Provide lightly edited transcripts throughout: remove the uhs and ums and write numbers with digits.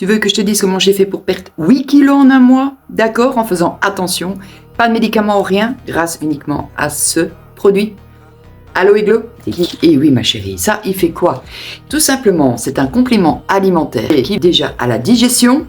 Tu veux que je te dise comment j'ai fait pour perdre 8 kilos en un mois? D'accord, en faisant attention, pas de médicaments ou rien, grâce uniquement à ce produit. Allô Iglo? Et oui ma chérie, ça il fait quoi? Tout simplement, c'est un complément alimentaire qui déjà à la digestion,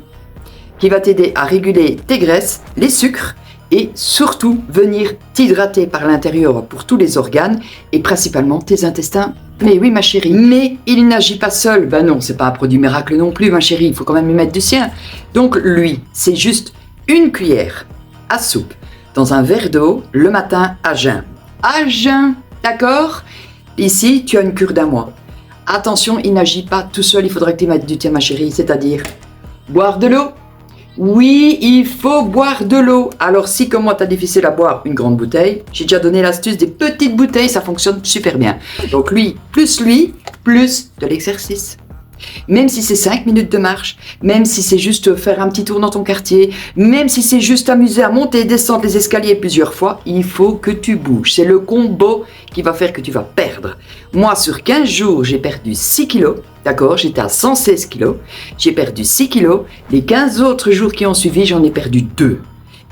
qui va t'aider à réguler tes graisses, les sucres et surtout venir t'hydrater par l'intérieur pour tous les organes et principalement tes intestins. Mais oui ma chérie, mais il n'agit pas seul. Ben non, c'est pas un produit miracle non plus ma chérie, il faut quand même y mettre du sien. Donc lui, c'est juste une cuillère à soupe dans un verre d'eau le matin à jeun. À jeun, d'accord? Ici, tu as une cure d'un mois. Attention, il n'agit pas tout seul, il faudrait que tu y mettes du tien ma chérie, c'est-à-dire boire de l'eau. Oui, il faut boire de l'eau. Alors si comme moi t'as difficile à boire une grande bouteille, j'ai déjà donné l'astuce des petites bouteilles, ça fonctionne super bien. Donc lui, plus de l'exercice. Même si c'est 5 minutes de marche, même si c'est juste faire un petit tour dans ton quartier, même si c'est juste t'amuser à monter et descendre les escaliers plusieurs fois, il faut que tu bouges. C'est le combo qui va faire que tu vas perdre. Moi, sur 15 jours, j'ai perdu 6 kilos. D'accord, j'étais à 116 kilos. J'ai perdu 6 kilos. Les 15 autres jours qui ont suivi, j'en ai perdu 2.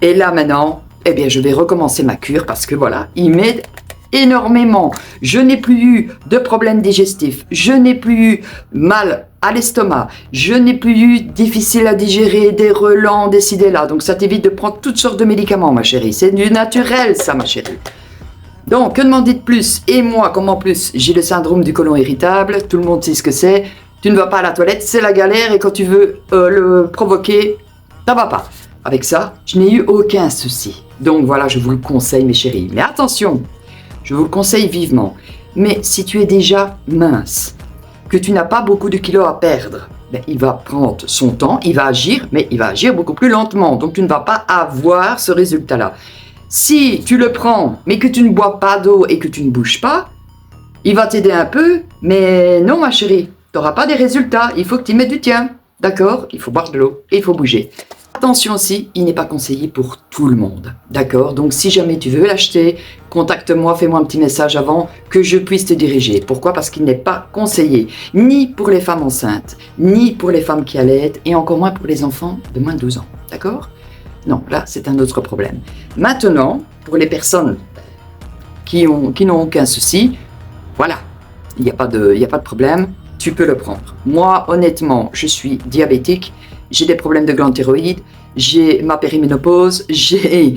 Et là, maintenant, eh bien, je vais recommencer ma cure parce que voilà, il m'aide énormément. Je n'ai plus eu de problèmes digestifs. Je n'ai plus eu mal à l'estomac. Je n'ai plus eu difficile à digérer, des relents, des ci, des là. Donc, ça t'évite de prendre toutes sortes de médicaments, ma chérie. C'est du naturel, ça, ma chérie. Donc, que demander de plus? Et moi, comme en plus, j'ai le syndrome du côlon irritable, tout le monde sait ce que c'est. Tu ne vas pas à la toilette, c'est la galère, et quand tu veux le provoquer, ça va pas. Avec ça, je n'ai eu aucun souci. Donc voilà, je vous le conseille, mes chéris. Mais attention, je vous le conseille vivement. Mais si tu es déjà mince, que tu n'as pas beaucoup de kilos à perdre, ben, il va prendre son temps, il va agir, mais il va agir beaucoup plus lentement. Donc tu ne vas pas avoir ce résultat-là. Si tu le prends, mais que tu ne bois pas d'eau et que tu ne bouges pas, il va t'aider un peu, mais non ma chérie, tu n'auras pas des résultats, il faut que tu y mettes du tien. D'accord? Il faut boire de l'eau et il faut bouger. Attention aussi, il n'est pas conseillé pour tout le monde. D'accord? Donc si jamais tu veux l'acheter, contacte-moi, fais-moi un petit message avant que je puisse te diriger. Pourquoi? Parce qu'il n'est pas conseillé, ni pour les femmes enceintes, ni pour les femmes qui allaitent, et encore moins pour les enfants de moins de 12 ans. D'accord? Non, là, c'est un autre problème. Maintenant, pour les personnes qui n'ont aucun souci, voilà, il n'y a pas de problème, tu peux le prendre. Moi, honnêtement, je suis diabétique, j'ai des problèmes de glande thyroïde, j'ai ma périménopause, j'ai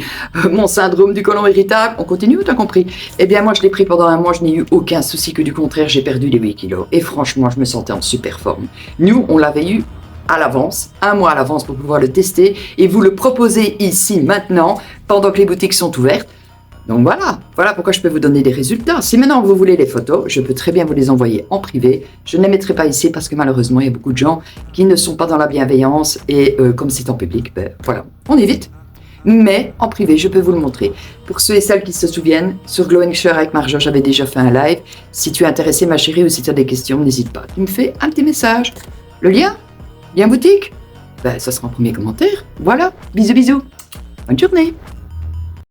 mon syndrome du côlon irritable. On continue ou t'as compris? Eh bien, moi, je l'ai pris pendant un mois, je n'ai eu aucun souci, que du contraire, j'ai perdu les 8 kilos. Et franchement, je me sentais en super forme. Nous, on l'avait eu à l'avance, un mois à l'avance pour pouvoir le tester et vous le proposer ici maintenant pendant que les boutiques sont ouvertes. Donc voilà pourquoi je peux vous donner des résultats. Si maintenant vous voulez les photos, je peux très bien vous les envoyer en privé. Je ne les mettrai pas ici parce que malheureusement il y a beaucoup de gens qui ne sont pas dans la bienveillance et comme c'est en public, ben voilà, on évite. Mais en privé, je peux vous le montrer. Pour ceux et celles qui se souviennent, sur Glow & Share avec Marjo, j'avais déjà fait un live. Si tu es intéressée ma chérie ou si tu as des questions, n'hésite pas. Tu me fais un petit message. Le lien boutique? Ben, ça sera en premier commentaire. Voilà, bisous. Bonne journée.